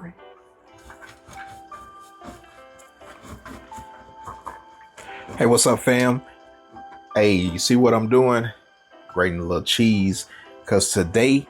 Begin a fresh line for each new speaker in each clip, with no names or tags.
Sorry. Hey, what's up, fam? Hey, you see what I'm doing? Grating a little cheese. Because today,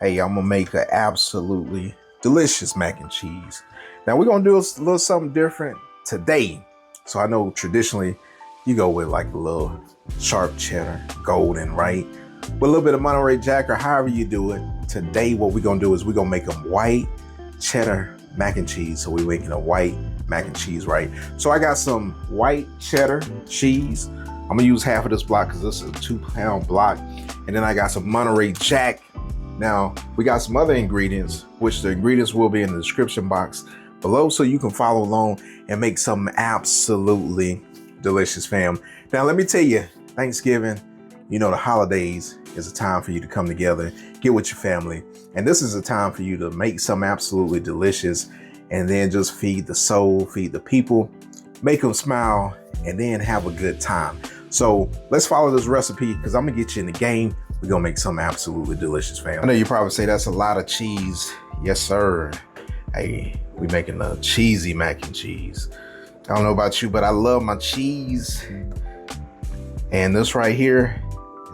hey, I'm going to make an absolutely delicious mac and cheese. Now, we're going to do a little something different today. So I know traditionally, you go with like a little sharp cheddar, golden, right? With a little bit of Monterey Jack or however you do it. Today, what we're going to do is we're going to make them white cheddar mac and cheese. So we're making a white mac and cheese, right? So I got some white cheddar cheese. I'm gonna use half of this block because this is a 2-pound block. And then I got some Monterey Jack. Now, we got some other ingredients, which the ingredients will be in the description box below so you can follow along and make something absolutely delicious, fam. Now, let me tell you, Thanksgiving, you know, the holidays is a time for you to come together, get with your family. And this is a time for you to make something absolutely delicious and then just feed the soul, feed the people, make them smile, and then have a good time. So let's follow this recipe because I'm gonna get you in the game. We're gonna make something absolutely delicious, fam. I know you probably say that's a lot of cheese. Yes, sir. Hey, we making a cheesy mac and cheese. I don't know about you, but I love my cheese. And this right here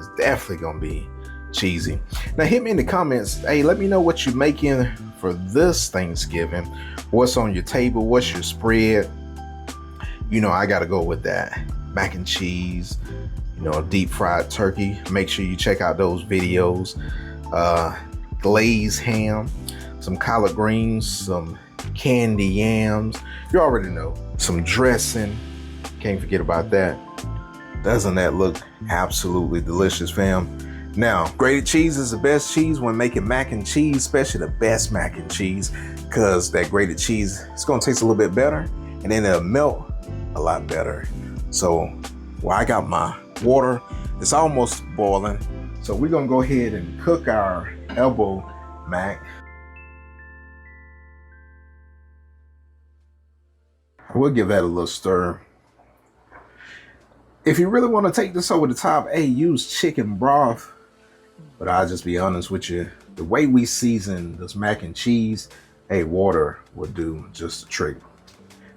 is definitely gonna be cheesy. Now hit me in the comments. Hey, let me know what you're making for this Thanksgiving. What's on your table? What's your spread? You know, I gotta go with that mac and cheese, you know, deep fried turkey. Make sure you check out those videos. Glazed ham, some collard greens, some candy yams. You already know. Some dressing. Can't forget about that. Doesn't that look absolutely delicious, fam? Now, grated cheese is the best cheese when making mac and cheese, especially the best mac and cheese, because that grated cheese, it's gonna taste a little bit better and then it'll melt a lot better. So, well, I got my water, it's almost boiling. So we're gonna go ahead and cook our elbow mac. We'll give that a little stir. If you really want to take this over the top, hey, use chicken broth. But I'll just be honest with you, the way we season this mac and cheese, hey, water will do just the trick.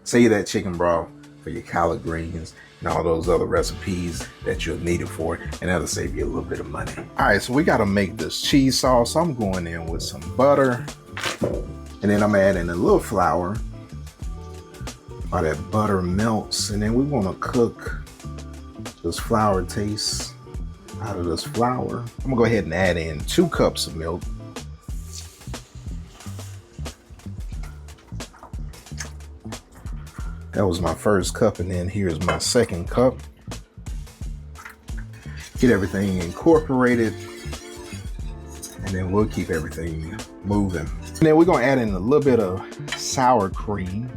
Save that chicken broth for your collard greens and all those other recipes that you'll need it for, and that'll save you a little bit of money. All right, so we gotta make this cheese sauce. I'm going in with some butter, and then I'm adding a little flour while that butter melts, and then we wanna cook this flour taste out of this flour. I'm gonna go ahead and add in 2 cups of milk. That was my first cup, and then here's my second cup. Get everything incorporated, and then we'll keep everything moving. And then we're gonna add in a little bit of sour cream.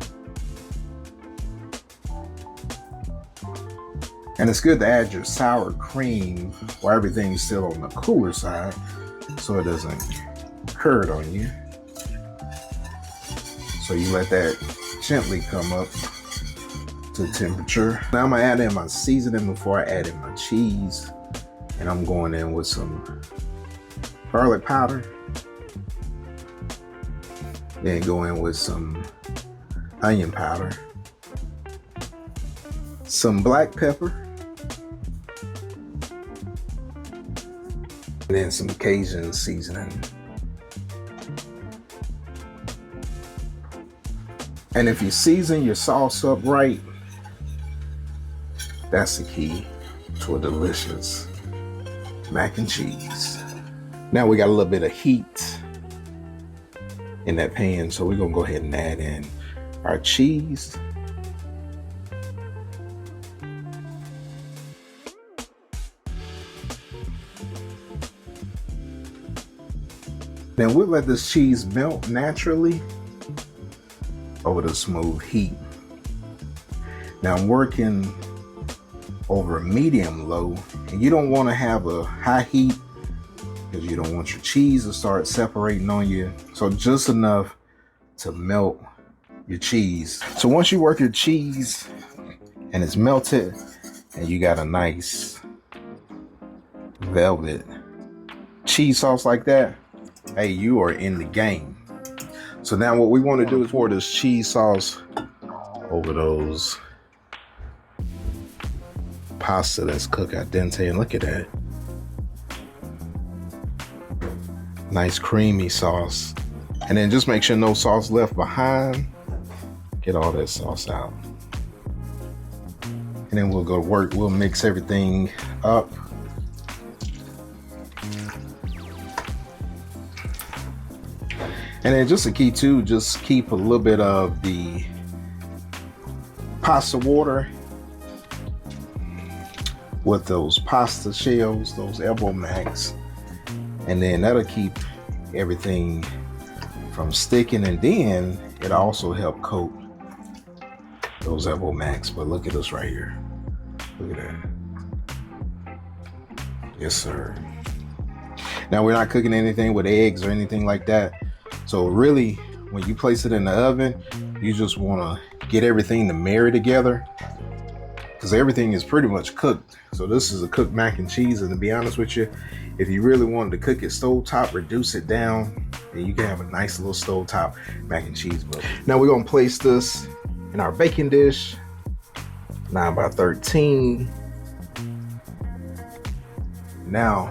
And it's good to add your sour cream while everything's still on the cooler side so it doesn't hurt on you. So you let that gently come up to temperature. Now I'm gonna add in my seasoning before I add in my cheese. And I'm going in with some garlic powder. Then go in with some onion powder. Some black pepper. And then some Cajun seasoning. And if you season your sauce up right, that's the key to a delicious mac and cheese. Now we got a little bit of heat in that pan, so we're gonna go ahead and add in our cheese. Then we'll let this cheese melt naturally over the smooth heat. Now I'm working over medium low, and you don't want to have a high heat because you don't want your cheese to start separating on you. So just enough to melt your cheese. So once you work your cheese and it's melted and you got a nice velvet cheese sauce like that, hey, you are in the game. So now what we want to do is pour this cheese sauce over those pasta that's cooked al dente, and look at that. Nice creamy sauce. And then just make sure no sauce left behind. Get all that sauce out. And then we'll go to work. We'll mix everything up. And then just a key too, just keep a little bit of the pasta water with those pasta shells, those elbow macs. And then that'll keep everything from sticking, and then it also help coat those elbow macs. But look at this right here. Look at that. Yes, sir. Now we're not cooking anything with eggs or anything like that. So really, when you place it in the oven, you just want to get everything to marry together, because everything is pretty much cooked. So this is a cooked mac and cheese, and to be honest with you, if you really wanted to cook it stovetop, reduce it down, and you can have a nice little stovetop mac and cheese. But now we're gonna place this in our baking dish, 9 by 13. Now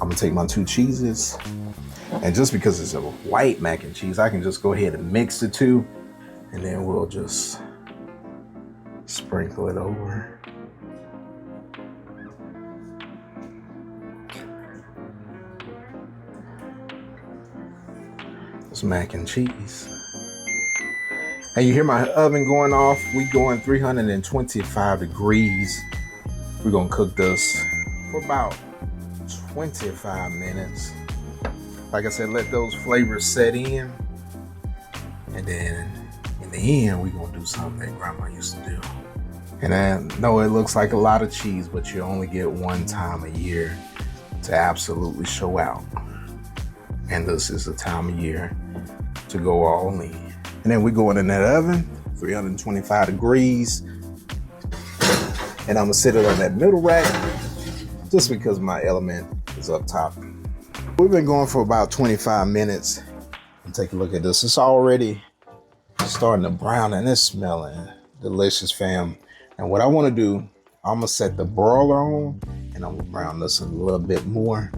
I'm gonna take my 2 cheeses, and just because it's a white mac and cheese, I can just go ahead and mix the 2, and then we'll just sprinkle it over. It's mac and cheese. And you hear my oven going off. We going 325 degrees. We're gonna cook this for about 25 minutes. Like I said, let those flavors set in. And then in the end, we're gonna do something that Grandma used to do. And I know it looks like a lot of cheese, but you only get one time a year to absolutely show out. And this is the time of year to go all in. And then we're going in that oven, 325 degrees. And I'm gonna sit it on that middle rack just because my element is up top. We've been going for about 25 minutes. And take a look at this. It's already starting to brown and it's smelling delicious, fam. And what I wanna do, I'm gonna set the broiler on and I'm gonna brown this a little bit more.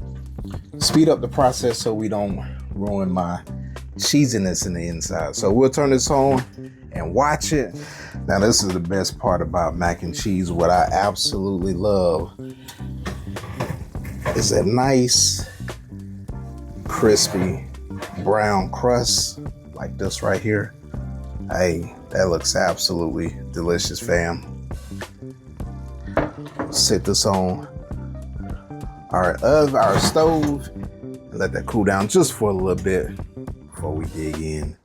Speed up the process so we don't ruin my cheesiness in the inside. So we'll turn this on and watch it. Now this is the best part about mac and cheese. What I absolutely love is that nice, crispy brown crust like this right here. Hey, that looks absolutely delicious, fam. Set this on our stove and let that cool down just for a little bit before we dig in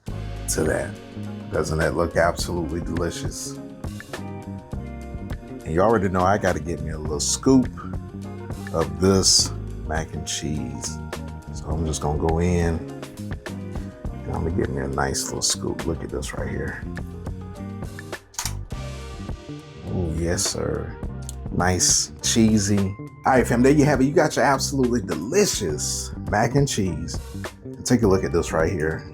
to that. Doesn't that look absolutely delicious? And you already know I got to get me a little scoop of this mac and cheese. So I'm just gonna go in and I'm gonna get me a nice little scoop. Look at this right here. Oh yes, sir. Nice, cheesy. All right, fam, there you have it. You got your absolutely delicious mac and cheese. And take a look at this right here.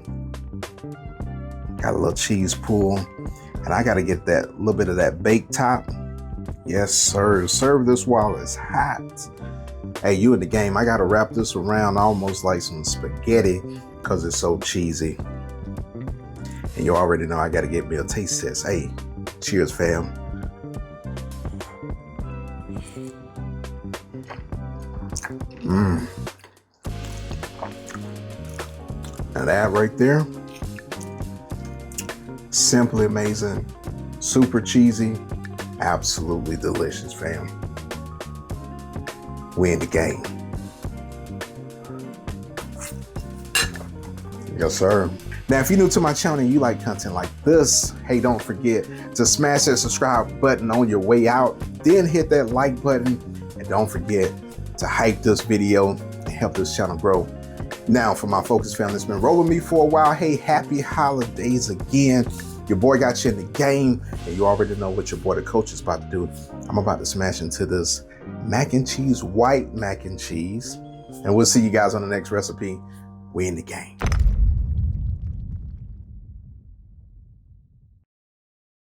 Got a little cheese pool. And I gotta get that little bit of that baked top. Yes, sir. Serve this while it's hot. Hey, you in the game. I gotta wrap this around almost like some spaghetti because it's so cheesy. And you already know I gotta get me a taste test. Hey, cheers, fam. Now that right there, simply amazing, super cheesy, absolutely delicious, fam. We in the game. Yes, sir. Now, if you're new to my channel and you like content like this, hey, don't forget to smash that subscribe button on your way out. Then hit that like button. And don't forget to hype this video and help this channel grow. Now, for my Focus family that's been rolling me for a while, hey, happy holidays again. Your boy got you in the game, and you already know what your boy the coach is about to do. I'm about to smash into this mac and cheese, white mac and cheese. And we'll see you guys on the next recipe. We in the game.